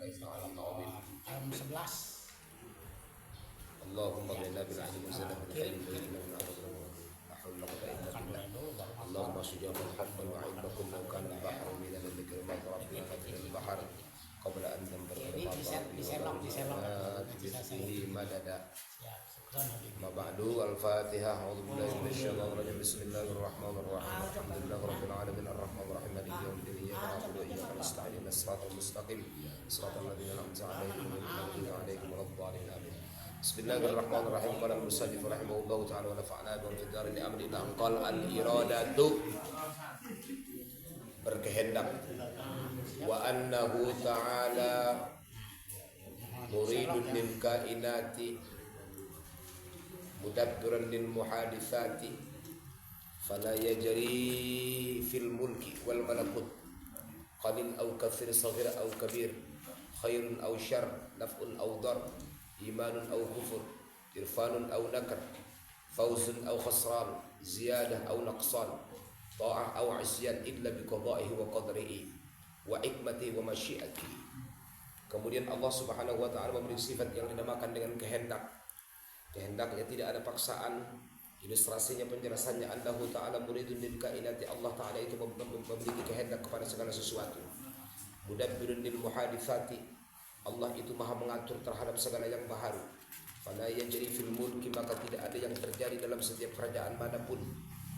Jam 11. Allahumma bina bil ilmi zina bil ilmi wa inna min al-ghurur la hawla wa la quwwata illa billah. Allahumma sujabal haqqan wa ilma kullu kana al-bahru min al-dhikri ma rabbina min al-bahr qabla an tanfajira fihi madada. Ma ba'du al-Fatihah. A'udzu billahi minasyaitonir rajim. Bismillahirrahmanirrahim. Alhamdulillahi rabbil alamin arrahmanir rahim maliki yaumiddin iyyaka na'budu wa iyyaka nasta'in ihdinas siratal mustaqim siratal ladzina an'amta 'alaihim ghairil maghdubi 'alaihim waladdallin amin. Bismillahirrahmanirrahim. Qala al-musannif rahimahullahu ta'ala wa nafa'ana bi fidari amri qala al-iradatu berkehendak wa annahu ta'ala muridun lil kainati mudabbiran lil muhaditsati fala yajri fil mulki wal malakut qalil aw kathir saghir aw kabir khairun aw syarr naf'un aw dar imanun aw kufur irfanun aw nakr fawzun aw khasran ziyadah aw naqsan ta'ah aw isyan illa bi qada'ihi wa qadrihi wa hikmatihi wa masyiatihi. Kemudian Allah Subhanahu wa taala memberi sifat yang dinamakan dengan kehendak. Kehendaknya tidak ada paksaan. Ilustrasinya, penjelasannya, Allahu ta'ala muridun lil kainati, Allah ta'ala itu memiliki kehendak kepada segala sesuatu. Mudabbirun lil muhaditsati, Allah itu maha mengatur terhadap segala yang baharu. Fala yajri fil mulki, maka tidak ada yang terjadi dalam setiap kerajaan manapun.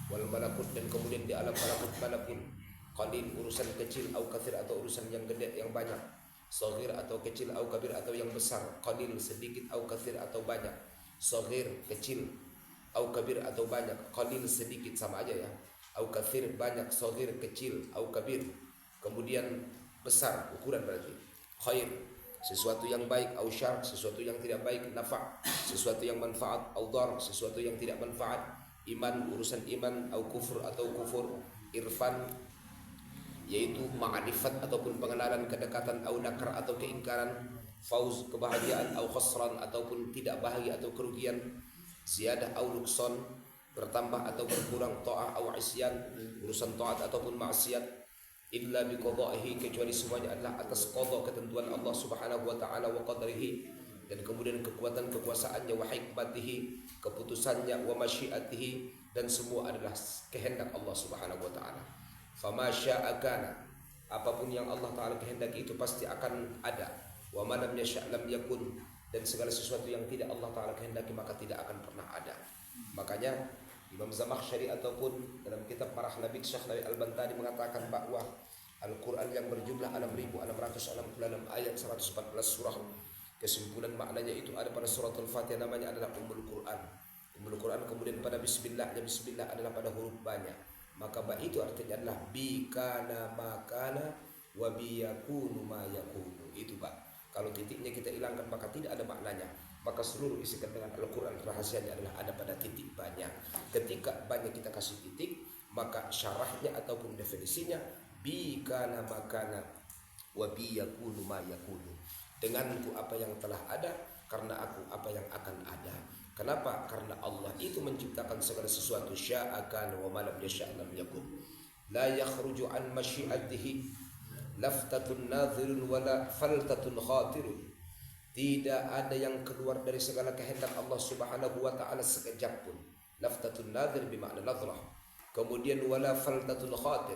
Wal malakut, dan kemudian di alam malakut manapun. Qalil, urusan kecil, au katsir, atau urusan yang gede, yang banyak. Saghir, atau kecil, au kabir, atau yang besar. Qalil, sedikit, au katsir, atau banyak. Saghir, kecil, au kabir, atau banyak. Qalil, sedikit, sama aja ya. Au katsir, banyak. Saghir, kecil, au kabir, kemudian besar, ukuran berarti. Khair, sesuatu yang baik. Au syarr, sesuatu yang tidak baik. Nafa', sesuatu yang manfaat. Au dar, sesuatu yang tidak manfaat. Iman, urusan iman. Au kufur, atau kufur. Irfan, yaitu ma'rifat ataupun pengenalan, kedekatan. Au nakar, atau keingkaran. Fauz, kebahagiaan. Au khasran, ataupun tidak bahagia atau kerugian. Ziyadah au nukson, bertambah atau berkurang. Ta'ah au isyan, urusan taat ataupun maksiat. Illa bi qada'ihi, kecuali semuanya adalah atas qada, ketentuan Allah Subhanahu wa taala, wa qadrihi, dan kemudian kekuatan kekuasaannya, wa hikmatihi, keputusannya, wa masyiatihi, dan semua adalah kehendak Allah Subhanahu wa taala. Fama syaa kana, apapun yang Allah taala kehendaki itu pasti akan ada. Wa ma lam yasha' lam yakun, dan segala sesuatu yang tidak Allah taala kehendaki maka tidak akan pernah ada. Makanya Imam Zamakhsyari ataupun dalam kitab Marah Nabi Syekh Nabi Al-Bantani mengatakan bahwa Al-Quran yang berjumlah 6.666 ayat 114 surah, kesimpulan maknanya itu ada pada surat Al-Fatihah, namanya adalah Ummul Quran. Ummul Quran, kemudian pada bismillahnya, bismillah adalah pada huruf banyak, maka ba itu artinya adalah bi kana ma kana wa bi yakunu ma yakunu. Itu ba, kalau titiknya kita hilangkan maka tidak ada maknanya. Maka seluruh isi kandungan Al-Quran rahasianya adalah ada pada titik banyak. Ketika banyak kita kasih titik, maka syarahnya ataupun definisinya bi kana makana wa bi yakunu ma yakunu. Denganku apa yang telah ada, karena aku apa yang akan ada. Kenapa? Karena Allah itu menciptakan segala sesuatu. Syaa kana wa ma lam yasha' lam yakun. La yakhruju an masyiatihi laftatun nadhirun wala faltatun khatirun. Tidak ada yang keluar dari segala kehendak Allah Subhanahu wa taala sekejap pun. Laftatun nadhir bermakna nadhrah. Kemudian wala faltatun khatir,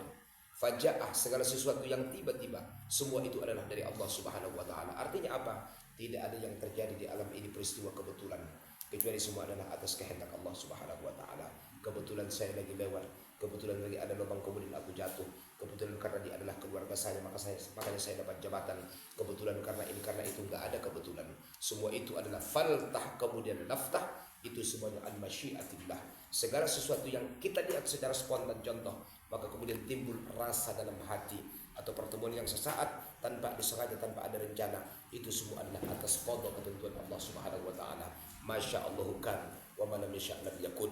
faja'ah, segala sesuatu yang tiba-tiba, semua itu adalah dari Allah Subhanahu wa taala. Artinya apa? Tidak ada yang terjadi di alam ini peristiwa kebetulan, kecuali semua adalah atas kehendak Allah Subhanahu wa taala. Kebetulan saya lagi lewat, kebetulan lagi ada lubang kemudian aku jatuh, kebetulan karena dia adalah keluarga saya makanya saya dapat jabatan, kebetulan karena ini karena itu, enggak ada kebetulan. Semua itu adalah faltah kemudian laftah, itu semuanya an masyiatillah. Segala sesuatu yang kita lihat secara spontan, contoh, maka kemudian timbul rasa dalam hati, atau pertemuan yang sesaat tanpa disengaja, tanpa ada rencana, itu semua adalah atas qada, ketentuan Allah Subhanahu wa taala. Masyaallahu kan wa ma lam yasha' lam yakun.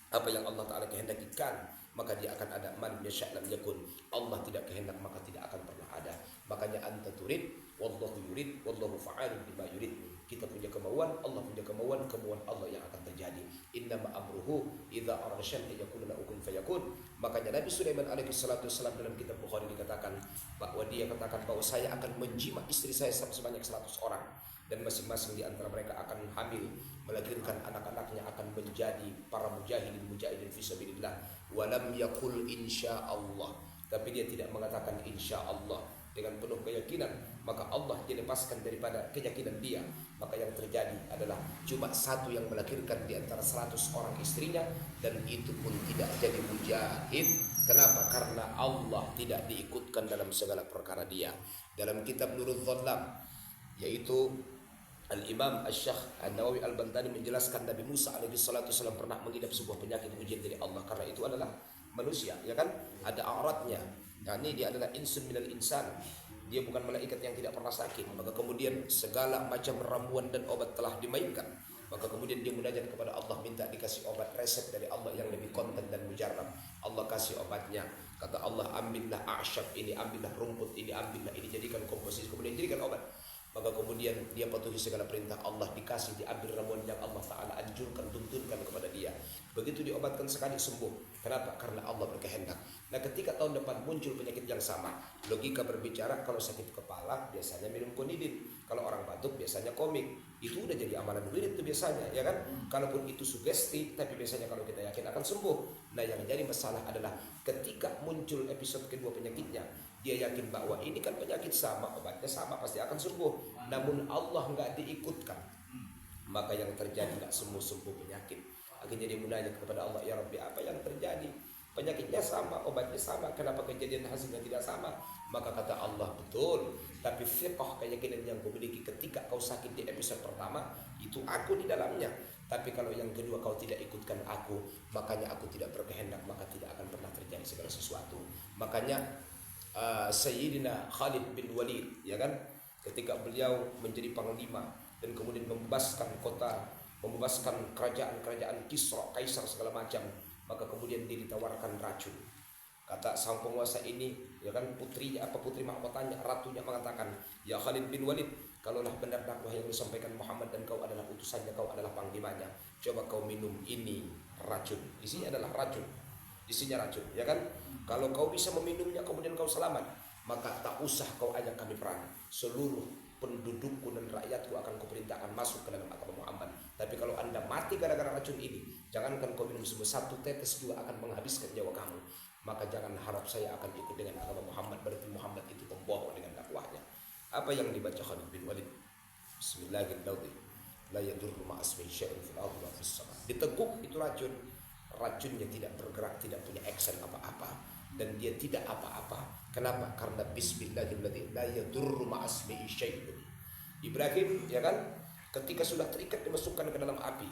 Apa yang Allah taala kehendakikan maka dia akan ada. Man yasha' lam yakun, Allah tidak kehendak maka tidak akan pernah ada. Makanya anta turid Wallahu yurid, wallahu fa'alun bima yurid. Kita punya kemauan, Allah punya kemauan, kemauan Allah yang akan terjadi. Innama amruhu idza arada syai'an yaqulu lahu kun fayakun. Makanya Nabi Sulaiman alaihi salatu wasallam dalam kitab Bukhari dikatakan bahwa dia katakan bahwa saya akan menjima istri saya sebanyak 100 orang, dan masing-masing di antara mereka akan hamil, melahirkan anak-anaknya akan menjadi para mujahidin fisabilillah. Walam yaqul insyaallah, tapi dia tidak mengatakan insyaallah dengan penuh keyakinan, maka Allah dilepaskan daripada keyakinan dia. Maka yang terjadi adalah cuma satu yang melahirkan di antara 100 orang istrinya, dan itu pun tidak jadi mujahid. Kenapa? Karena Allah tidak diikutkan dalam segala perkara dia. Dalam kitab Nurul Dhallam, yaitu Al-Imam Asy-Syaikh An-Nawawi Al-Bantani menjelaskan Nabi Musa alaihi salatu wasallam pernah mengidap sebuah penyakit ujian dari Allah, karena itu adalah manusia, ya kan? Ada auratnya. Yani dia adalah insun minal insan. Dia bukan malaikat yang tidak pernah sakit. Maka kemudian segala macam ramuan dan obat telah dimainkan. Maka kemudian dia munajat kepada Allah, minta dikasih obat resep dari Allah yang lebih konten dan mujarab. Allah kasih obatnya. Kata Allah, ambillah a'syab ini, ambillah rumput ini, ambillah ini, jadikan komposisi, kemudian jadikan obat. Maka kemudian dia patuhi segala perintah Allah, dikasih, diambil ramuan yang Allah Ta'ala anjurkan, tuntunkan kepada dia. Begitu diobatkan sekali sembuh. Kenapa? Karena Allah berkehendak. Nah, ketika tahun depan muncul penyakit yang sama, logika berbicara, kalau sakit kepala biasanya minum konidin, kalau orang batuk biasanya komik. Itu udah jadi amalan wirid itu biasanya, ya kan? Kalaupun itu sugesti, tapi biasanya kalau kita yakin akan sembuh. Nah, yang jadi masalah adalah ketika muncul episode kedua penyakitnya, dia yakin bahwa ini kan penyakit sama, obatnya sama, pasti akan sembuh. Namun Allah nggak diikutkan, maka yang terjadi nggak sembuh penyakit. Akhirnya dia munajat kepada Allah, ya Rabbi, apa yang terjadi? Penyakitnya sama, obatnya sama, kenapa kejadian hasilnya tidak sama? Maka kata Allah, betul, tapi fiqh keyakinan yang kau miliki ketika kau sakit di episode pertama, itu aku di dalamnya. Tapi kalau yang kedua kau tidak ikutkan aku, makanya aku tidak berkehendak, maka tidak akan pernah terjadi segala sesuatu. Makanya Sayyidina Khalid bin Walid, ya kan, ketika beliau menjadi panglima dan kemudian membebaskan kota, membebaskan kerajaan-kerajaan Kisra, Kaisar segala macam, maka kemudian dia ditawarkan racun. Kata sang penguasa ini, ya kan, putrinya, putri mahkotanya, ratunya mengatakan, ya Khalid bin Walid, kalaulah benar dakwah yang disampaikan Muhammad dan kau adalah utusannya, kau adalah panglimanya, coba kau minum ini racun. Isinya adalah racun, isinya racun, ya kan? Kalau kau bisa meminumnya kemudian kau selamat, maka tak usah kau ajak kami perang. Seluruh pendudukku dan rakyatku akan kuperintahkan masuk ke dalam agama Muhammad. Tapi kalau anda mati gara-gara racun ini, jangankan kau minum satu tetes juga akan menghabiskan nyawa kamu. Maka jangan harap saya akan ikut dengan agama Muhammad, berarti Muhammad itu pembohong dengan dakwahnya. Apa yang dibaca Khalid bin Walid? Bismillahirrahmanirrahim. La yadurru ma'asmi syai'un fil ardi wa fis sama. Diteguk itu racun. Racunnya tidak bergerak, tidak punya action apa-apa, dan dia tidak apa-apa. Kenapa? Karena bismillahirrahmanirrahim, la yadurru ma'asmi syai'un. Ibrahim, ya kan, ketika sudah terikat dimasukkan ke dalam api,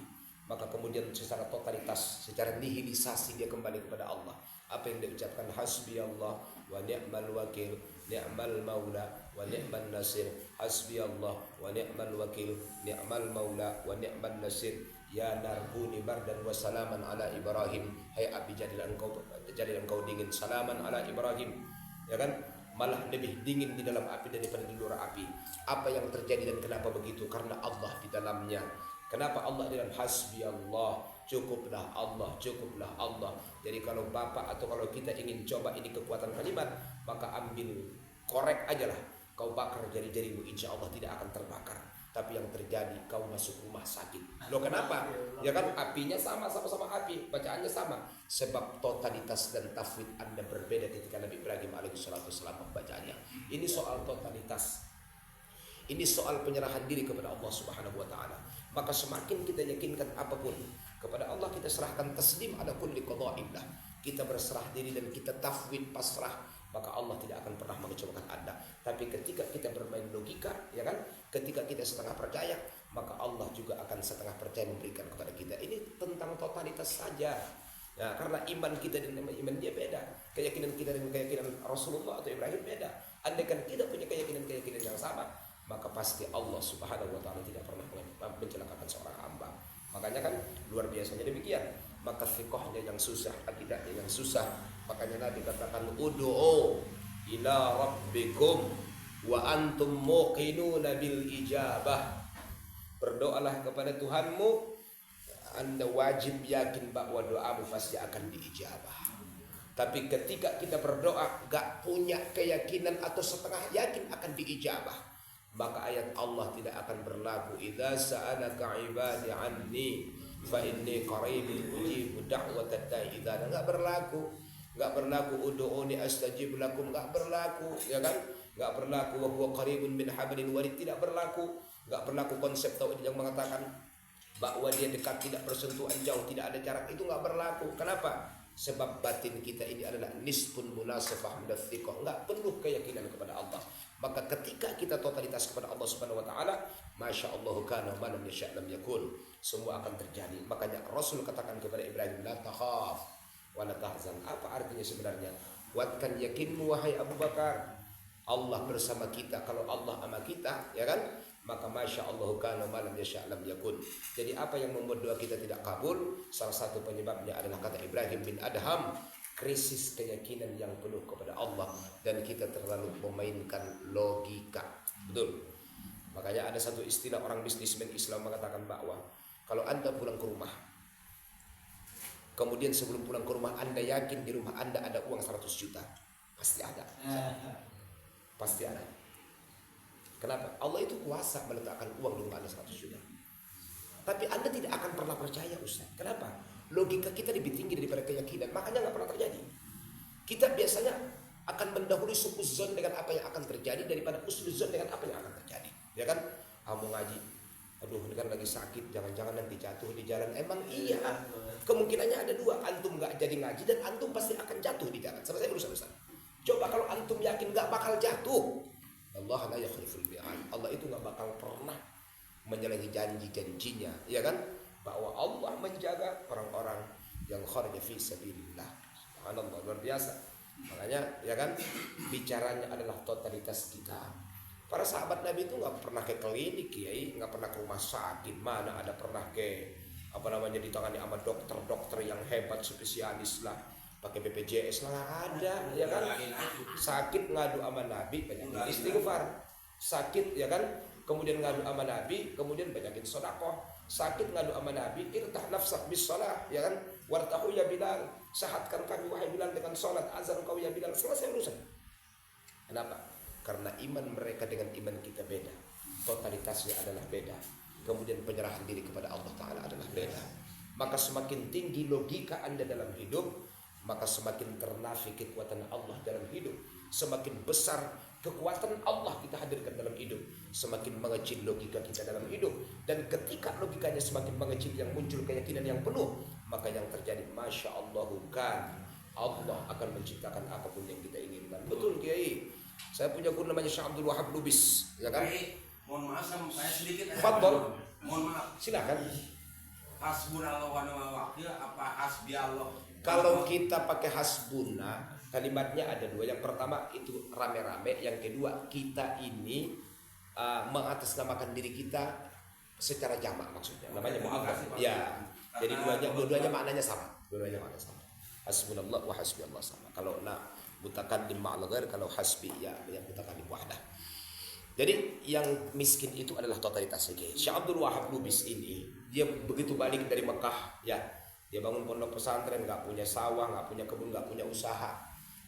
maka kemudian secara totalitas, secara nihilisasi dia kembali kepada Allah. Apa yang dia ucapkan? Hasbi Allah wa ni'mal wakil, ni'mal maula wa ni'mal nasir. Hasbi Allah wa ni'mal wakil, ni'mal maula wa ni'mal nasir. Ya narbuni bardan wa salaman ala Ibrahim. Hai api, jadilah engkau dingin, salaman ala Ibrahim, ya kan? Malah lebih dingin di dalam api daripada di luar api. Apa yang terjadi dan kenapa begitu? Karena Allah di dalamnya. Kenapa Allah di dalam? Hasbi Allah, cukuplah Allah, cukuplah Allah. Jadi kalau bapak atau kalau kita ingin coba ini kekuatan kalimat, maka ambil korek aja lah, kau bakar jari-jarimu, insya Allah tidak akan terbakar. Tapi yang terjadi kau masuk rumah sakit. Loh kenapa? Ya kan apinya sama-sama api, bacaannya sama. Sebab totalitas dan tafwid anda berbeda ketika Nabi Ibrahim alaihissalam membacaannya. Ini soal totalitas. Ini soal penyerahan diri kepada Allah Subhanahu wa taala. Maka semakin kita yakinkan apapun kepada Allah, kita serahkan taslim ala kulli qada'illah. Kita berserah diri dan kita tafwid pasrah, maka Allah tidak akan pernah mengecewakan Anda. Tapi ketika kita bermain logika, ya kan, ketika kita setengah percaya, maka Allah juga akan setengah percaya memberikan kepada kita. Ini tentang totalitas saja. Ya, karena iman kita dan iman dia beda, keyakinan kita dengan keyakinan Rasulullah atau Ibrahim beda. Andaikan kita punya keyakinan yang sama, maka pasti Allah Subhanahu wa taala tidak pernah mencelakakan seorang hamba. Makanya kan luar biasanya demikian. Maka fiqhnya yang susah, akidahnya yang susah. Makanya Nabi katakan ud'u ila rabbikum wa antum muqinuna bil ijabah. Berdoalah kepada Tuhanmu, Anda wajib yakin bahwa doamu pasti akan diijabah. Tapi ketika kita berdoa gak punya keyakinan atau setengah yakin akan diijabah, maka ayat Allah tidak akan berlaku. Idza sa'alaka ibadi anni fa inni qaribun ujibu da'watad da'i idza. Enggak berlaku. Enggak berlaku ud'uni astajib lakum, enggak berlaku, ya kan? Enggak berlaku wa huwa qaribun min hablil warid, tidak berlaku. Enggak berlaku konsep tauhid yang mengatakan bahwa dia dekat, tidak bersentuhan, jauh, tidak ada jarak, itu enggak berlaku. Kenapa? Sebab batin kita ini adalah nisfun munasafah minadz thiqah, enggak penuh keyakinan kepada Allah. Maka ketika kita totalitas kepada Allah Subhanahu wa taala, masyaallah kana ma lam yasha' lam yakun, semua akan terjadi. Makanya Rasul katakan kepada Ibrahim, la takhaf wa la tahzan. Apa artinya sebenarnya? Kuatkan yakinmu wahai Abu Bakar, Allah bersama kita. Kalau Allah sama kita, ya kan? Maka masyaallah kana ma lam yasha' lam yakun. Jadi apa yang membuat doa kita tidak kabul? Salah satu penyebabnya adalah kata Ibrahim bin Adham, krisis keyakinan yang penuh kepada Allah, dan kita terlalu memainkan logika. Betul. Makanya ada satu istilah orang bisnismen Islam mengatakan bahwa kalau Anda pulang ke rumah, kemudian sebelum pulang ke rumah Anda yakin di rumah Anda ada uang 100 juta, pasti ada. Pasti ada. Kenapa? Allah itu kuasa meletakkan uang di rumah Anda 100 juta. Tapi Anda tidak akan pernah percaya, Ustaz. Kenapa? Logika kita lebih tinggi daripada keyakinan, makanya nggak pernah terjadi. Kita biasanya akan mendahului sukuzon dengan apa yang akan terjadi daripada usluzon dengan apa yang akan terjadi. Ya kan? Kamu ngaji, aduh ini kan lagi sakit, jangan-jangan nanti jatuh di jalan. Emang iya, kemungkinannya ada dua, antum nggak jadi ngaji dan antum pasti akan jatuh di jalan. Sama saya berusaha. Coba kalau antum yakin nggak bakal jatuh, Allah la yakhliful mi'ad. Allah itu nggak bakal pernah menyalahi janji-janjinya, ya kan? Bahwa Allah menjaga orang-orang yang kharaja fi sabilillah. Subhanallah, luar biasa. Makanya, ya kan? Bicaranya adalah totalitas kita. Para sahabat Nabi itu nggak pernah ke klinik, kiai, nggak pernah ke rumah sakit. Mana ada pernah ke ditangani sama dokter-dokter yang hebat, spesialis lah, pakai BPJS lah, nggak ada, ya kan? Sakit ngadu sama Nabi, banyak istighfar. Sakit, ya kan? Kemudian ngadu sama Nabi, kemudian banyakin sedekah. Sakit ngadu sama Nabi, irtah nafsak bis shalah, ya kan? Wartahu ya Bilal, sahatkan kami wahai Bilal dengan salat, azan kau ya Bilal. Selesai urusan. Kenapa? Karena iman mereka dengan iman kita beda. Totalitasnya adalah beda. Kemudian penyerahan diri kepada Allah Ta'ala adalah beda. Maka semakin tinggi logika Anda dalam hidup, maka semakin ternafik kekuatan Allah dalam hidup. Semakin besar kekuatan Allah kita hadirkan dalam hidup, semakin mengecil logika kita dalam hidup. Dan ketika logikanya semakin mengecil, yang muncul keyakinan yang penuh, maka yang terjadi Masya Allah, kan Allah akan menciptakan apapun yang kita inginkan. Betul Kiai. Saya punya guru namanya Syekh Abdul Wahab Lubis, ya kan? Mohon maaf saya sedikit. Fadhol. Mohon maaf. Silakan. Hasbunallahu wa ni'mal wakil apa hasbi Allah? Kalau kita pakai hasbuna, kalimatnya ada dua. Yang pertama itu rame-rame, yang kedua kita ini mengatasnamakan diri kita secara jamak, maksudnya namanya mu'akkad. Ya. Jadi dua-duanya maknanya sama. Dua-duanya maknanya sama. Hasbunallah wa hasbi Allah sama. Kalau mutakallim ma'al ghair, kalau hasbi ya yang mutakallim wahdah. Jadi yang miskin itu adalah totalitasnya. Syekh Abdul Wahab Lubis ini, dia begitu balik dari Mekah, ya, dia bangun pondok pesantren, nggak punya sawah, nggak punya kebun, nggak punya usaha,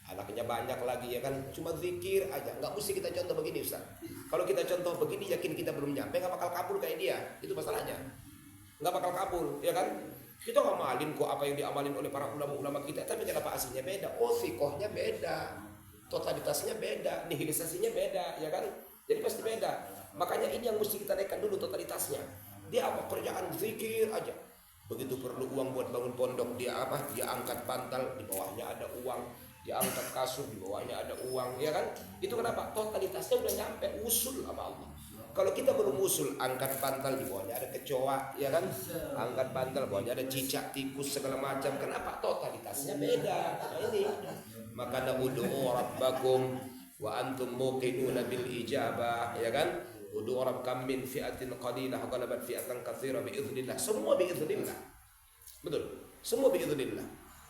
anaknya banyak lagi, ya kan, cuma zikir aja. Nggak mesti kita contoh begini, Ustaz. Kalau kita contoh begini, yakin kita belum nyampe, nggak bakal kabul kayak dia. Itu masalahnya, nggak bakal kabul, ya kan? Kita ngamalin kok apa yang diamalin oleh para ulama-ulama kita, tapi kenapa aslinya beda? Oh, fikohnya beda, totalitasnya beda, nihilisasinya beda, ya kan? Jadi pasti beda. Makanya ini yang mesti kita naikkan dulu totalitasnya. Dia apa? Kerjaan zikir aja. Begitu perlu uang buat bangun pondok, dia apa? Dia angkat bantal, di bawahnya ada uang. Dia angkat kasur, di bawahnya ada uang, ya kan? Itu kenapa? Totalitasnya udah nyampe, usul sama Allah. Kalau kita belum usul, angkat bantal, di bawahnya ada kecoa, ya kan? Angkat bantal, bawahnya ada cicak, tikus, segala macam. Kenapa? Totalitasnya beda. Nah ini. Maka na'udhu rabbakum wa antum muqinuna bil ijabah, ya kan? Ud'u rabbakum min fi'atin qalilah ghalabat fi'atan katsira bi idznillah. Semua bi idznillah. Betul. Semua bi idznillah.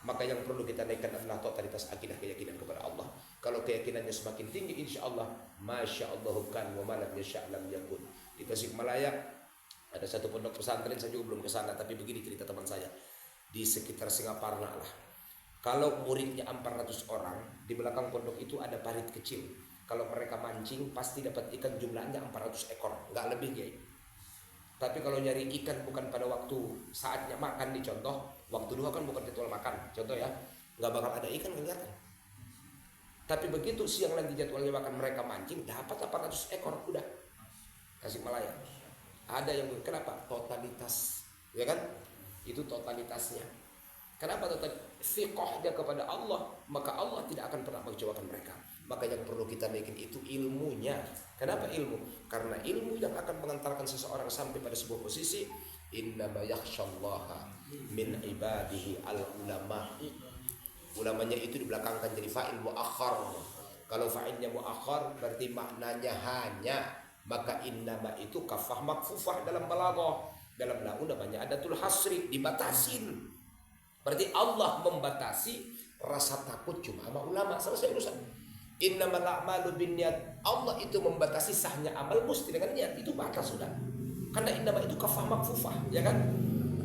Maka yang perlu kita naikkan adalah totalitas akidah, keyakinan kepada Allah. Kalau keyakinannya semakin tinggi, insya Allah, masya Allah kan wa malam yasha lam yakun. Di Tasikmalaya ada satu pondok pesantren, saya juga belum ke sana, tapi begini cerita teman saya di sekitar Singaparna lah. Kalau muridnya 400 orang, di belakang pondok itu ada parit kecil. Kalau mereka mancing pasti dapat ikan jumlahnya 400 ekor, nggak lebih ya. Tapi kalau nyari ikan bukan pada waktu saatnya makan, di contoh waktu duha kan bukan jadwal makan, contoh ya, nggak bakal ada ikan kelihatan. Tapi begitu siang nanti jadwalnya makan, mereka mancing dapat 800 ekor udah. Tasikmalaya ada yang kenapa? Totalitas, ya kan? Itu totalitasnya. Kenapa totalitas? Fiqhnya kepada Allah, maka Allah tidak akan pernah mengecewakan mereka. Maka yang perlu kita naikin itu ilmunya. Kenapa ilmu? Karena ilmu yang akan mengantarkan seseorang sampai pada sebuah posisi. Innama yakhshallaha min ibadihi al-ulama. Ulamanya itu dibelakangkan jadi fa'il mu'akhar. Kalau fa'ilnya mu'akhar berarti maknanya hanya. Maka innama itu kafah makfufah dalam balaghah. Dalam nahwu namanya adatul hasri, dibatasin. Berarti Allah membatasi rasa takut cuma sama ulama. Selesai urusan. Innamal a'malu binniyat. Allah itu membatasi sahnya amal mesti dengan niat. Itu batas sudah. Karena innama itu kafah makfufah, ya kan?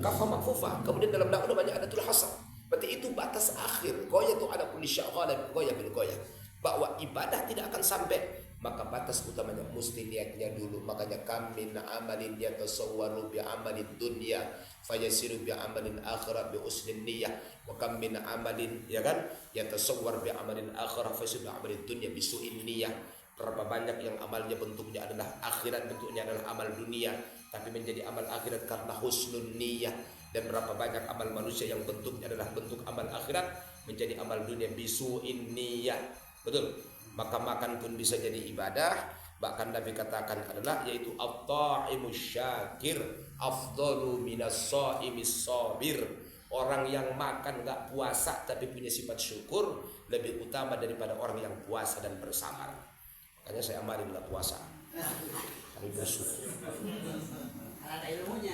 Kafah makfufah. Kemudian dalam nahwu namanya adatul hasr. Berarti itu batas akhir. Goya itu ada kulli sya'ghala goya bil goya. Bahwa ibadah tidak akan sampai, maka batas utamanya mesti niatnya dulu. Makanya kam min amalin yatasawwaru bi amalid dunya fayasiru bi amalin akhirah bi usnin niyyah, wa kam min amalin, ya kan, yatasawwar bi amalin akhirah fayasiru bi amalid dunya bi su'in niyyah. Berapa banyak yang amalnya bentuknya adalah akhirat, bentuknya adalah amal dunia, tapi menjadi amal akhirat karena husnun niyyah. Dan berapa banyak amal manusia yang bentuknya adalah bentuk amal akhirat menjadi amal dunia bi su'in niyyah. Betul. Maka makan pun bisa jadi ibadah. Bahkan Nabi katakan adalah yaitu at-ta'imus syakir afdalu minas sha'imis sabir. Orang yang makan enggak puasa tapi punya sifat syukur lebih utama daripada orang yang puasa dan bersabar. Makanya saya amali bila puasa, tapi bersyukur.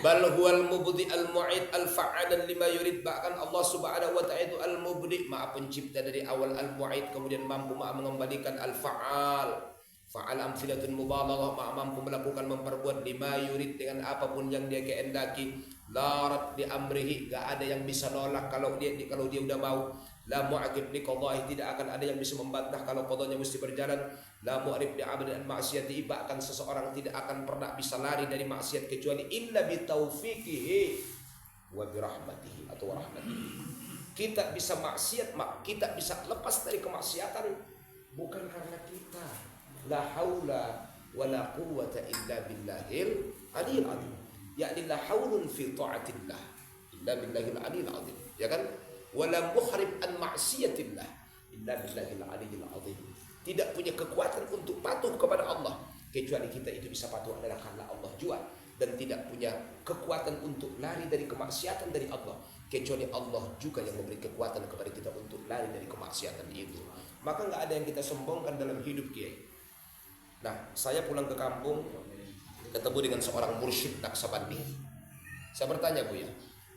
Bal huwal mubdi al mu'id al fa'alan lima yurid. Bahkan Allah subhanahu wa ta'ala itu al mubdi, maha pencipta dari awal, al mu'id kemudian mampu maha mengembalikan, al fa'al. Fa'al amsilatun mubalaghah, maha mampu melakukan memperbuat lima yurid dengan apapun yang dia kehendaki. La rad di amrihi, enggak ada yang bisa nolak kalau dia udah mau. La mu'aqib li qadahi, tidak akan ada yang bisa membantah kalau qadanya mesti berjalan. La mu'rif li 'abdin an ma'siyati, bahkan seseorang tidak akan pernah bisa lari dari maksiat kecuali illa bi taufiqihi wa bi rahmatihi atau rahmatihi. Kita bisa maksiat, kita bisa lepas dari kemaksiatan bukan karena kita. La haula wa la quwwata illa billahil aliyil azim. Yakni la haulun fi ta'atillah illa billahil aliyil azim. Ya kan? Wala muhrib an ma'siyatillah illa billahil aliyil azim. Tidak punya kekuatan untuk patuh kepada Allah kecuali kita itu bisa patuh adalah karena Allah jua. Dan tidak punya kekuatan untuk lari dari kemaksiatan dari Allah kecuali Allah juga yang memberi kekuatan kepada kita untuk lari dari kemaksiatan itu. Maka nggak ada yang kita sombongkan dalam hidup, Kiai. Nah, saya pulang ke kampung ketemu dengan seorang mursyid Naksabandi. Saya bertanya, Bu ya,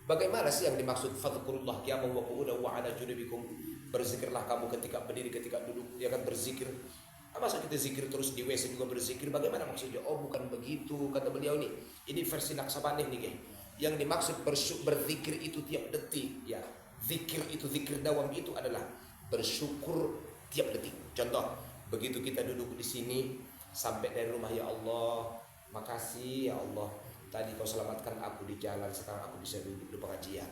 bagaimana sih yang dimaksud fadhkurullah qiyaman wa qu'udan wa 'ala junubikum? Berzikirlah kamu ketika berdiri, ketika duduk, ya kan berzikir. Masa kita zikir terus di WC juga berzikir? Bagaimana maksudnya? Oh, bukan begitu kata beliau nih. Ini versi Naksabandi nih, Kiai. Yang dimaksud berzikir itu tiap detik, ya. Zikir itu, zikir dawam itu adalah bersyukur tiap detik. Contoh, begitu kita duduk di sini sampai dari rumah, ya Allah, makasih ya Allah. Tadi kau selamatkan aku di jalan, sekarang aku bisa duduk di pengajian.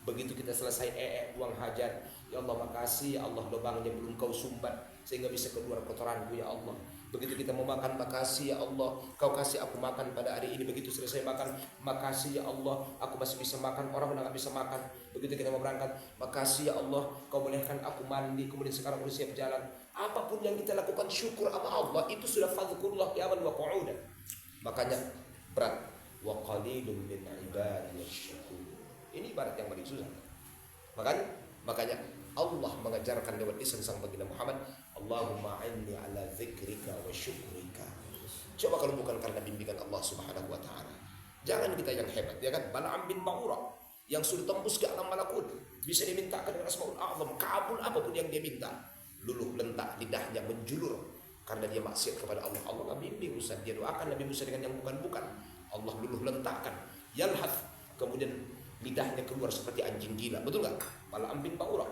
Begitu kita selesai buang hajat, ya Allah makasih ya Allah, lubangnya belum kau sumbat sehingga bisa keluar kotoranku ya Allah. Begitu kita mau makan, makasih ya Allah, kau kasih aku makan pada hari ini. Begitu selesai makan, makasih ya Allah, aku masih bisa makan, orang udah gak bisa makan. Begitu kita mau berangkat, makasih ya Allah, kau bolehkan aku mandi, kemudian sekarang udah siap jalan. Apapun yang kita lakukan syukur sama Allah, itu sudah fadhkurullah qiyaman wa qu'udan. Makanya berat. Wa qalilun min ibadiyash syakur. Ini ibarat yang paling susah. Makanya Allah mengajarkan lewat lisan sang baginda Muhammad, Allahumma inni ala dzikrika wa syukrika. Coba kalau bukan karena bimbingan Allah Subhanahu wa taala. Jangan kita yang hebat, ya kan? Bal'am bin Ba'ura. yang sudah tembus ke alam malakut, bisa dimintakan dengan asmaul a'zam, kabul apapun yang dia minta. Luluh lentak lidahnya menjulur karena dia maksiat kepada Allah. Allah nggak bimbing Ustaz, dia doakan Nabi Musa dengan yang bukan-bukan. Allah luluh lentakkan, yalhath, kemudian lidahnya keluar seperti anjing gila, betul nggak? Malah ambing baurak.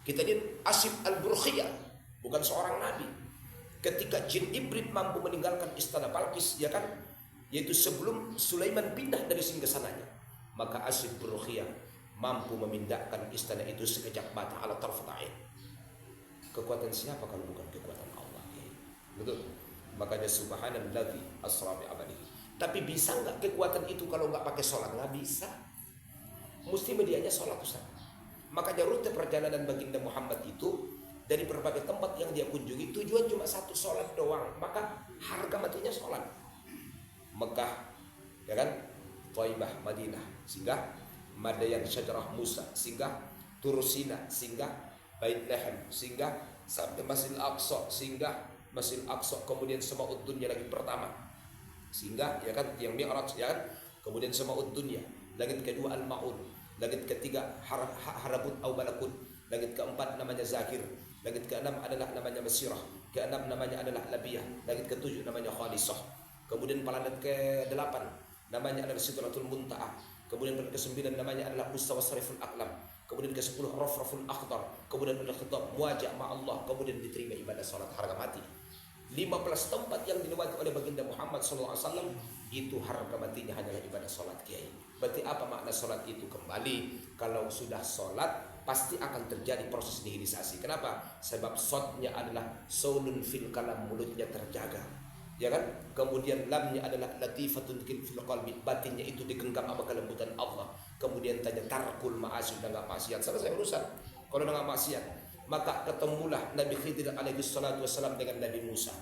Kita lihat Asif al-Burkhiyah, bukan seorang nabi. Ketika jin ibrit mampu meninggalkan istana Balqis, ya kan, yaitu sebelum Sulaiman pindah dari singgasananya, maka Asif Burkhiyah mampu memindahkan istana itu sekejap mata ala tarfat ain. Kekuatan siapa kalau bukan kekuatan Allah? Betul. Makanya subhanalladzi asra bi abadihi. Tapi bisa nggak kekuatan itu kalau nggak pakai sholat? Nggak bisa. Mesti medianya sholat, Ustaz. Makanya rute perjalanan baginda Muhammad itu dari berbagai tempat yang dia kunjungi, tujuan cuma satu, sholat doang. Maka harga matinya sholat. Mekah, ya kan, Thaibah, Madinah, singgah Madayan Syajarah Musa, singgah Turusina, singgah Bait Lahem, singgah sampai Masjidil Aqsa, singgah Masjidil Aqsa, kemudian Sama'ud Dunya lagi pertama, singgah, ya kan, yang Mi'raj, ya kan, kemudian Sama'ud Dunya, langit kedua Al-Ma'un, langit ketiga Harabut au Malakut, langit keempat namanya Zakir, langit keenam adalah namanya Masirah, keenam namanya adalah Labiyah, langit ketujuh namanya Khalisah, kemudian planet ke-8 namanya adalah Sidratul Muntaha, kemudian planet ke-9 namanya adalah Mustawa Sariful Aqlam, kemudian ke-10 Rafraful Akhdar, kemudian adalah khitab muwajah ma'allah, kemudian diterima ibadah salat harga mati. 15 tempat yang dilewati oleh baginda Muhammad SAW itu harga matinya hanyalah ibadah salat, kiai. Berarti apa makna salat itu? Kembali, kalau sudah salat pasti akan terjadi proses nihilisasi. Kenapa? Sebab sotnya adalah saulun fil kalam, mulutnya terjaga, ya kan? Kemudian lamnya adalah latifatun fil qalbi, batinnya itu digenggam sama kelembutan Allah. Kemudian tanya tarkul ma'asi, udah nggak maksiat, selesai urusan. Kalau udah nggak maksiat, maka ketemulah Nabi Khidir alaihi salatu wassalam dengan Nabi Musa.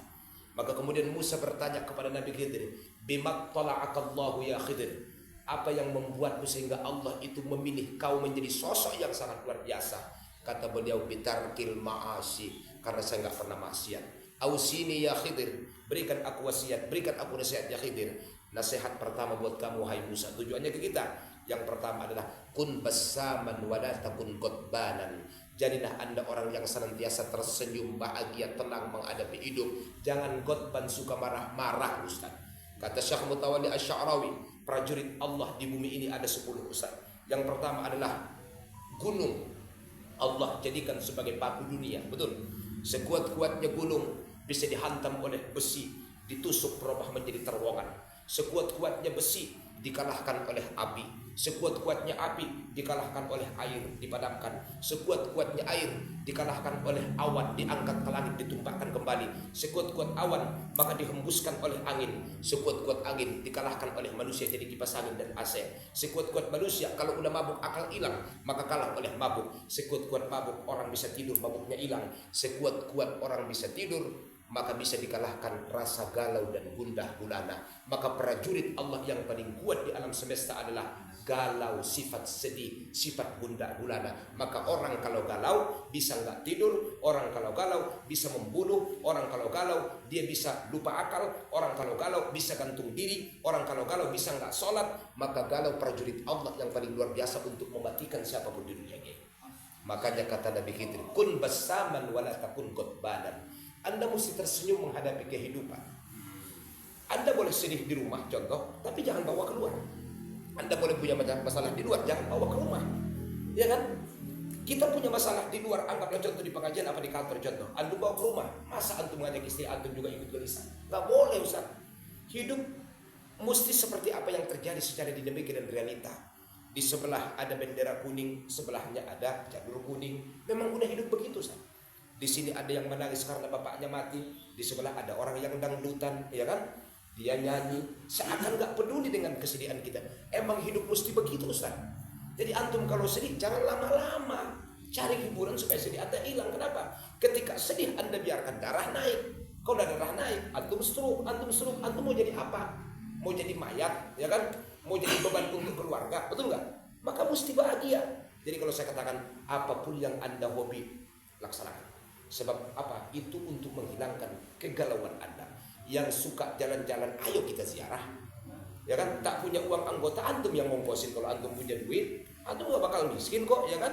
Maka kemudian Musa bertanya kepada Nabi Khidir, bimak tala'akallahu ya Khidir, apa yang membuatmu sehingga Allah itu memilih kau menjadi sosok yang sangat luar biasa? Kata beliau, bitarkil ma'asi, karena saya nggak pernah maksiat. Ausini ya Khidir, berikan aku wasiat, berikan aku nasihat ya Khidir. Nasihat pertama buat kamu hai Musa, tujuannya ke kita. Yang pertama adalah kun bassaman wa la takun qutbanan. Jadilah Anda orang yang senantiasa tersenyum, bahagia, tenang menghadapi hidup. Jangan qutban, suka marah-marah, Ustaz. Kata Syekh Mutawalli Asy-Sya'rawi, prajurit Allah di bumi ini ada 10, Ustaz. Yang pertama adalah gunung. Allah jadikan sebagai paku dunia, betul. Sekuat-kuatnya gunung bisa dihantam oleh besi, ditusuk berubah menjadi terowongan. Sekuat-kuatnya besi dikalahkan oleh api. Sekuat-kuatnya api dikalahkan oleh air, dipadamkan. Sekuat-kuatnya air dikalahkan oleh awan, diangkat ke langit, ditumpahkan kembali. Sekuat-kuat awan maka dihembuskan oleh angin. Sekuat-kuat angin dikalahkan oleh manusia jadi kipas angin dan AC. Sekuat-kuat manusia kalau udah mabuk akal hilang maka kalah oleh mabuk. Sekuat-kuat mabuk orang bisa tidur, mabuknya hilang. Sekuat-kuat orang bisa tidur maka bisa dikalahkan rasa galau dan gundah gulana. Maka prajurit Allah yang paling kuat di alam semesta adalah galau, sifat sedih, sifat gundah gulana. Maka orang kalau galau bisa nggak tidur, orang kalau galau bisa membunuh, orang kalau galau dia bisa lupa akal, orang kalau galau bisa gantung diri, orang kalau galau bisa nggak sholat. Maka galau prajurit Allah yang paling luar biasa untuk mematikan siapapun di dunia ini. Makanya kata Nabi Khidir, kun bassaman wala takun qutbanan. Anda mesti tersenyum menghadapi kehidupan. Anda boleh sedih di rumah, contoh, tapi jangan bawa keluar. Anda boleh punya masalah di luar, jangan bawa ke rumah, ya kan? Kita punya masalah di luar, anggaplah contoh di pengajian apa di kantor, contoh. Anda bawa ke rumah, masa antum ngajak istri antum juga ikut gelisah? Gak boleh, Ustaz. Hidup mesti seperti apa yang terjadi secara dinamika dan realita. Di sebelah ada bendera kuning, sebelahnya ada jalur kuning. Memang udah hidup begitu, Ustaz. Di sini ada yang menangis karena bapaknya mati, di sebelah ada orang yang dangdutan, ya kan? Dia nyanyi, seakan gak peduli dengan kesedihan kita. Emang hidup mesti begitu, Ustaz. Jadi antum kalau sedih jangan lama-lama, cari hiburan supaya sedih Anda hilang. Kenapa? Ketika sedih Anda biarkan darah naik. Kalau darah naik, antum stroke, antum mau jadi apa? Mau jadi mayat, ya kan? Mau jadi beban untuk keluarga, betul nggak? Maka mesti bahagia. Jadi kalau saya katakan apapun yang Anda hobi, laksanakan. Sebab apa? Itu untuk menghilangkan kegalauan Anda. Yang suka jalan-jalan, ayo kita ziarah. ya kan? Tak punya uang anggota, antum yang ngongkosin. Kalau antum punya duit, antum gak bakal miskin kok, ya kan?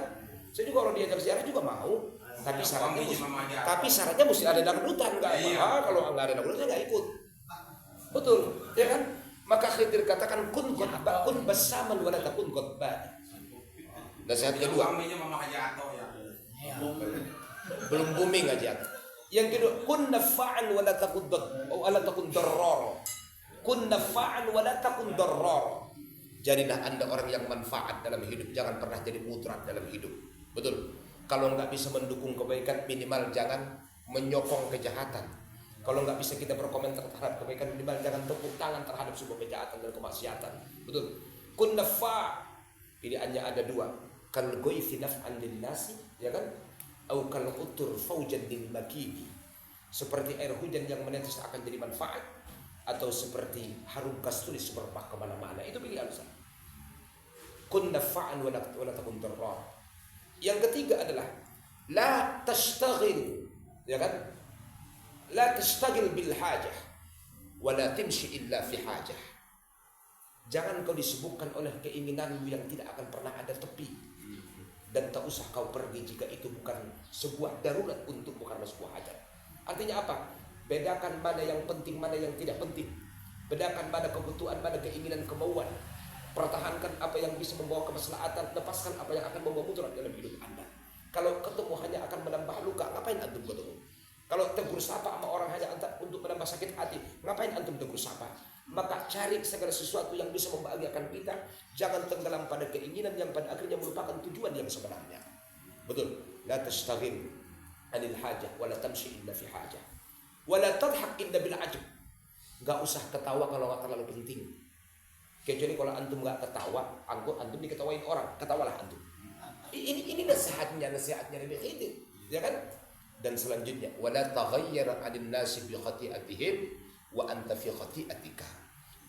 Saya juga kalau diajak ziarah juga mau, tapi syaratnya mesti ada dangdutan, nggak apa? Kalau nggak ada dangdutan saya nggak ikut, betul, ya kan? Maka Khidir katakan kun khotbah, kun besaman wala takun khotbah. Nasihat kedua, belum booming aja. Yang kedua, kun nafa'an wala takun darrar. Kun nafa'an wala takun darrar. Jadilah Anda orang yang manfaat dalam hidup, jangan pernah jadi mudarat dalam hidup. Betul. Kalau nggak bisa mendukung kebaikan, minimal jangan menyokong kejahatan. Kalau nggak bisa kita berkomentar terhadap kebaikan, minimal jangan tepuk tangan terhadap sebuah kejahatan dan kemaksiatan. Betul. Kun nafa', pilihannya ada dua. Kal ghaithi naf'an lin nasi, ya kan? Au kal utur faujan lil makibi. Seperti air hujan yang menetes akan jadi manfaat, atau seperti harum kasturi semerbak kemana-mana. Itu pilihan saya. Kun nafa'an wa la takun darrar. Yang ketiga adalah la tashtaghil, ya kan? La tashtaghil bil hajah wa la timshi illa fi hajah. Jangan kau disibukkan oleh keinginanmu yang tidak akan pernah ada tepi, dan tak usah kau pergi jika itu bukan sebuah darurat untukmu karena sebuah hajat. Artinya apa? Bedakan mana yang penting, mana yang tidak penting. Bedakan mana kebutuhan, mana keinginan, kemauan. Pertahankan apa yang bisa membawa kemaslahatan, lepaskan apa yang akan membawa mudarat dalam hidup Anda. Kalau ketemu hanya akan menambah luka, ngapain antum ketemu? Kalau tegur sapa sama orang hanya untuk menambah sakit hati, ngapain antum tegur sapa? Maka cari segala sesuatu yang bisa membahagiakan kita. Jangan tenggelam pada keinginan yang pada akhirnya melupakan tujuan yang sebenarnya. Betul. La tastaghil anil hajah wa la tamshi illa fi hajah. Wa la tadhak illa bil ajab. Enggak usah ketawa kalau enggak terlalu penting. Kecuali kalau antum enggak ketawa, antum diketawain orang, ketawalah antum. Ini nasihatnya Nabi Khidir, ya kan? Dan selanjutnya, wala taghayyara 'anil nasi bi khati'atihim wa anta fi khati'atika.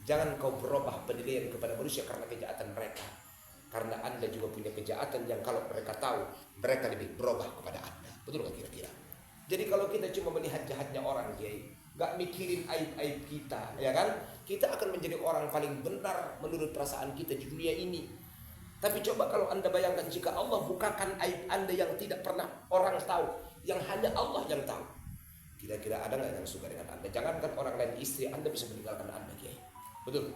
Jangan kau berubah penilaian kepada manusia karena kejahatan mereka. Karena Anda juga punya kejahatan yang kalau mereka tahu, mereka lebih berubah kepada Anda. Betul enggak kira-kira? Jadi kalau kita cuma melihat jahatnya orang, Kiai, enggak mikirin aib-aib kita, ya kan? Kita akan menjadi orang paling benar menurut perasaan kita di dunia ini. Tapi coba kalau Anda bayangkan jika Allah bukakan aib Anda yang tidak pernah orang tahu, yang hanya Allah yang tahu. Kira-kira ada nggak yang suka dengan Anda? Jangankan orang lain, istri Anda bisa meninggalkan Anda, Kiai. Betul.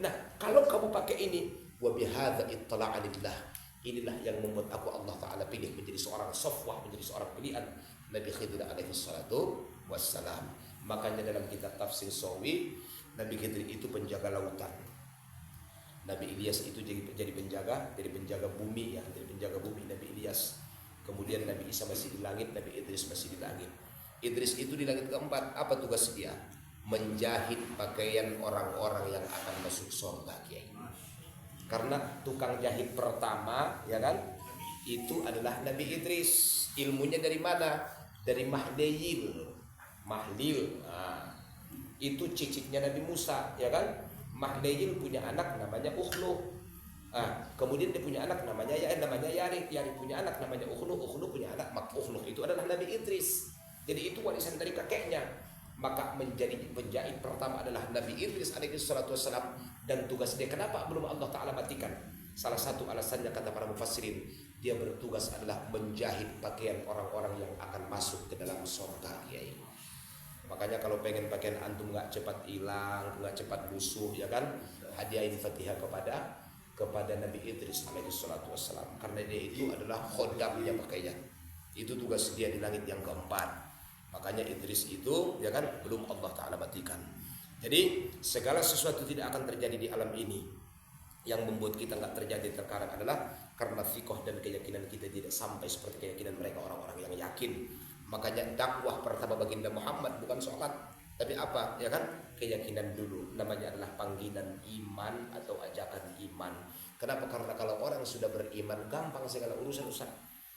Nah, kalau kamu pakai ini, wa bihadza ittala'anillah. Inilah yang membuat aku Allah Ta'ala pilih menjadi seorang safwah, menjadi seorang pilihan Nabi Khidir alaihi salatu wassalam. Makanya dalam kitab tafsir Sawi, Nabi Khidir itu penjaga lautan. Nabi Ilyas itu jadi penjaga bumi, ya, jadi penjaga bumi Nabi Ilyas. Kemudian Nabi Isa masih di langit, Nabi Idris masih di langit. Idris itu di langit keempat, apa tugas dia? Menjahit pakaian orang-orang yang akan masuk surga, Kiai. Karena tukang jahit pertama, ya kan, itu adalah Nabi Idris. Ilmunya dari mana? Dari Mahlil. Nah, itu cicitnya Nabi Musa, ya kan? Mahlil punya anak namanya Ukhnu. Kemudian dia punya anak namanya Yarik. Yarik punya anak namanya Ukhnu. Ukhnu punya anak Ukhnu itu adalah Nabi Idris. Jadi itu warisan dari kakeknya. Maka menjadi penjahit pertama adalah Nabi Idris alaihi salatu wassalam. Dan tugas dia kenapa belum Allah Ta'ala matikan? Salah satu alasannya kata para mufassirin, dia bertugas adalah menjahit pakaian orang-orang yang akan masuk ke dalam surga, Kiai. Makanya kalau pengen pakaian antum nggak cepat hilang, nggak cepat busuk, ya kan, hadiahin Fatihah kepada Nabi Idris alaihi salatu wassalam. Karena dia itu adalah khodamnya pakaian. Itu tugas dia di langit yang keempat. Makanya Idris itu, ya kan, belum Allah Ta'ala matikan. Jadi segala sesuatu tidak akan terjadi di alam ini. Yang membuat kita nggak terjadi terkadang adalah karena fiqh dan keyakinan kita tidak sampai seperti keyakinan mereka orang-orang yang yakin. Makanya dakwah pertama baginda Muhammad bukan sholat, tapi apa, ya kan, keyakinan dulu. Namanya adalah panggilan iman atau ajakan iman. Kenapa? Karena kalau orang sudah beriman gampang segala urusan Ustaz.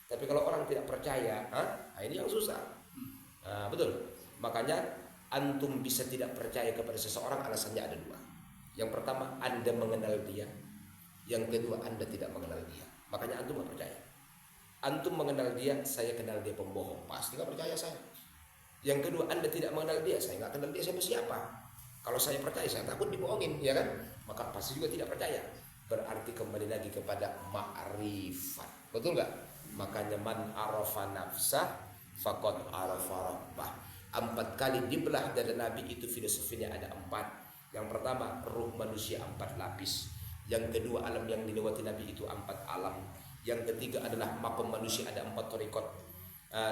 Tapi kalau orang tidak percaya, ini yang susah. Betul. Makanya antum bisa tidak percaya kepada seseorang, alasannya ada dua. Yang pertama, Anda mengenal dia. Yang kedua, Anda tidak mengenal dia. Makanya antum tidak percaya. Antum mengenal dia, saya kenal dia pembohong, pasti nggak percaya saya. Yang kedua, Anda tidak mengenal dia, saya nggak kenal dia siapa. Kalau saya percaya, saya takut dibohongin, ya kan? Maka pasti juga tidak percaya. Berarti kembali lagi kepada ma'rifat. Betul nggak? Makanya man arafa nafsah faqad arafa rabbah. 4 kali dibelah dari Nabi itu filosofinya ada 4. Yang pertama, ruh manusia 4 lapis. Yang kedua, alam yang dilewati Nabi itu 4 alam. Yang ketiga adalah makom manusia ada 4 thariqat,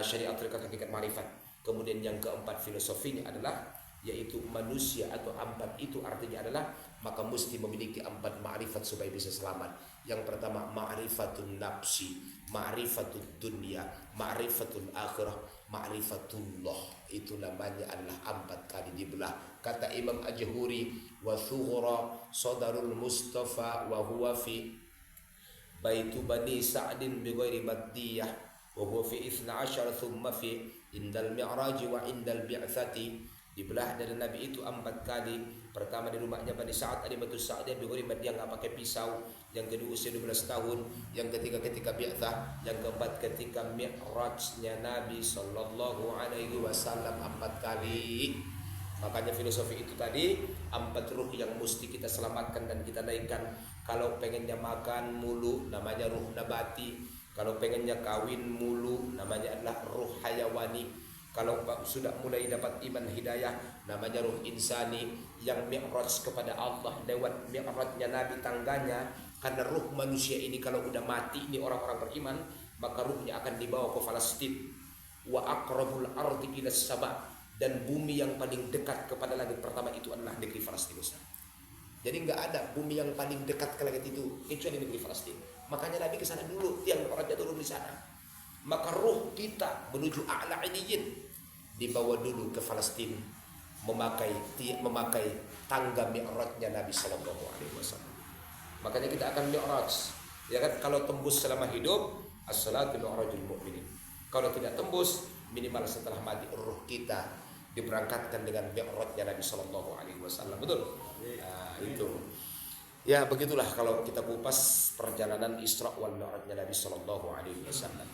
syariat, thariqat, hakikat, marifat. Kemudian yang keempat filosofinya adalah yaitu manusia atau 4 itu artinya adalah maka mesti memiliki 4 ma'rifat supaya bisa selamat. Yang pertama ma'rifatun nafsi, ma'rifatul dunia, ma'rifatul akhirah, ma'rifatullah. Itu namanya adalah 4 kali dibelah. Kata Imam Ajhuri, wa thughra sadarul mustafa wa huwa fi baitu bani sa'din bi ghairi maddiyah wa huwa fi 12 thumma fi indal mi'raj wa indal bi'tsati. Dibelah dari Nabi itu 4 kali. Pertama di rumahnya Bani Sa'ad Alimatus Sa'adiyah bigori dia nggak pakai pisau. Yang kedua usia 12 tahun. Yang ketiga ketika bi'tsah. Yang keempat ketika mi'rajnya Nabi Sallallahu Alaihi Wasallam 4 kali. Makanya filosofi itu tadi 4 ruh yang mesti kita selamatkan dan kita naikkan. Kalau pengennya makan mulu namanya ruh nabati. Kalau pengennya kawin mulu namanya adalah ruh hayawani. Kalau sudah mulai dapat iman hidayah namanya ruh insani. Yang mi'raj kepada Allah lewat mi'rajnya Nabi tangganya. Karena ruh manusia ini kalau udah mati, ini orang-orang beriman, maka ruhnya akan dibawa ke Palestina. Wa aqrabul ardi ila sama. Dan bumi yang paling dekat kepada langit pertama itu adalah negeri Palestina. Jadi nggak ada bumi yang paling dekat ke langit itu kecuali negeri Palestina. Makanya Nabi ke sana dulu, tiang mi'rajnya turun di sana. Maka ruh kita menuju a'la iliyin dibawa dulu ke Palestina memakai tangga mi'rajnya Nabi Sallallahu Alaihi Wasallam. Makanya kita akan mi'raj, ya kan? Kalau tembus selama hidup, as-salatu mi'rajul mu'minin. Kalau tidak tembus, minimal setelah mati ruh kita diberangkatkan dengan mi'rajnya Nabi Sallallahu Alaihi Wasallam. Betul? Nah, itu. Ya begitulah kalau kita kupas perjalanan Isra wal Mi'rajnya Nabi Sallallahu Alaihi Wasallam.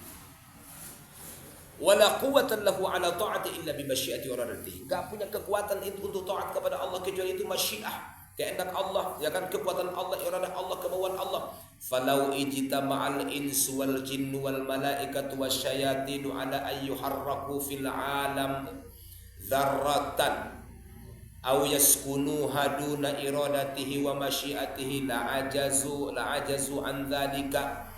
Wala quwwatan lahu ala ta'ati illa bi masyiati wa iradatihi. Enggak punya kekuatan itu untuk taat kepada Allah kecuali itu masyiah, kehendak Allah, ya kan, kekuatan Allah, iradah Allah, kemauan Allah. Falau ijtama'al insu wal jinnu wal malaikatu wasyayatinu ala ayyuharraku fil alam dzarratan aw yaskunuha duna iradatihi wa masyiatihi la'ajazu an dzalika.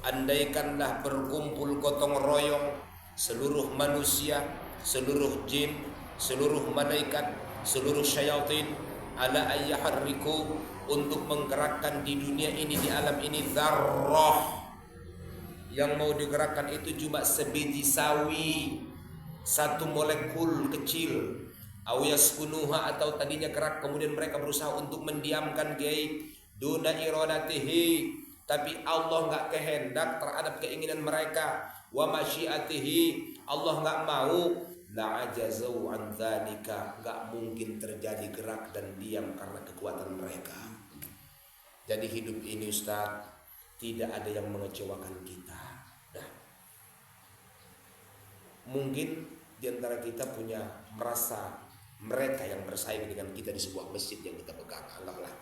Andaikanlah berkumpul gotong royong seluruh manusia, seluruh jin, seluruh malaikat, seluruh syaitan ala ayyaharriku untuk menggerakkan di dunia ini, di alam ini dzarrah. Yang mau digerakkan itu cuma sebiji sawi, satu molekul kecil. Aw yaskunuha, atau tadinya gerak kemudian mereka berusaha untuk mendiamkan gaib duna iradatihi, tapi Allah enggak kehendak terhadap keinginan mereka. Wa masyiatihi, Allah enggak mau, la'ajazu an dzalika, enggak mungkin terjadi gerak dan diam karena kekuatan mereka. Jadi hidup ini Ustaz tidak ada yang mengecewakan kita. Nah, mungkin di antara kita punya merasa mereka yang bersaing dengan kita di sebuah masjid yang kita pegang, anggaplah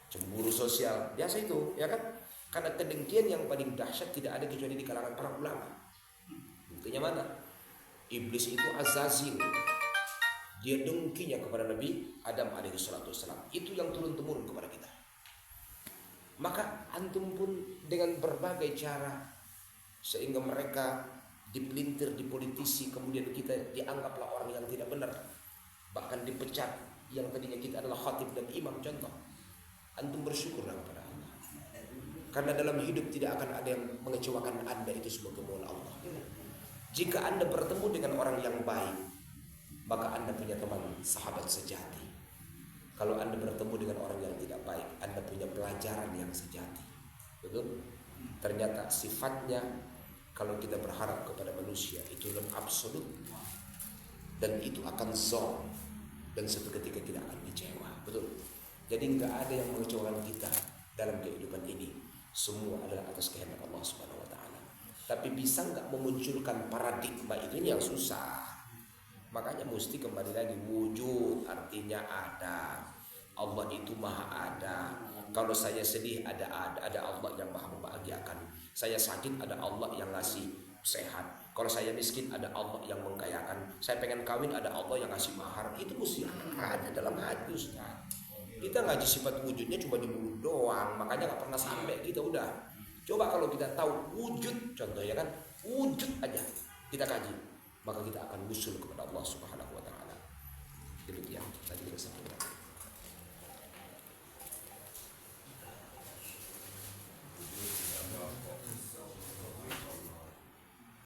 cemburu sosial, biasa itu, ya kan? Karena kedengkian yang paling dahsyat tidak ada kecuali di kalangan para ulama. Buktinya mana? Iblis itu Azazil, dia dengkinya kepada Nabi Adam alaihi salatu wassalam. Itu yang turun temurun kepada kita. Maka antum pun dengan berbagai cara sehingga mereka dipelintir, dipolitisi, kemudian kita dianggaplah orang yang tidak benar, bahkan dipecat yang tadinya kita adalah khatib dan imam. Contoh, antum bersyukurlah kepada Allah, karena dalam hidup tidak akan ada yang mengecewakan anda, itu semua kemauan Allah. Jika anda bertemu dengan orang yang baik, maka anda punya teman sahabat sejati. Kalau anda bertemu dengan orang yang tidak baik, anda punya pelajaran yang sejati. Betul? Ternyata sifatnya kalau kita berharap kepada manusia itu lebih absolut, dan itu akan zon, dan suatu ketika kita akan kecewa. Betul? Jadi nggak ada yang mengecewakan kita dalam kehidupan ini. Semua adalah atas kehendak Allah Subhanahu wa taala. Tapi bisa nggak memunculkan paradigma itu, ini yang susah. Makanya mesti kembali lagi wujud artinya ada. Allah itu maha ada. Kalau saya sedih ada Allah yang maha membahagiakan. Saya sakit ada Allah yang ngasih sehat. Kalau saya miskin ada Allah yang mengkayakan. Saya pengen kawin ada Allah yang ngasih mahar. Itu mesti ada dalam hati, Ustaz. Kita ngaji sifat wujudnya cuma di mulut doang, makanya nggak pernah sampai kita udah. Coba kalau kita tahu wujud, contohnya kan wujud aja kita kaji, maka kita akan usul kepada Allah Subhanahu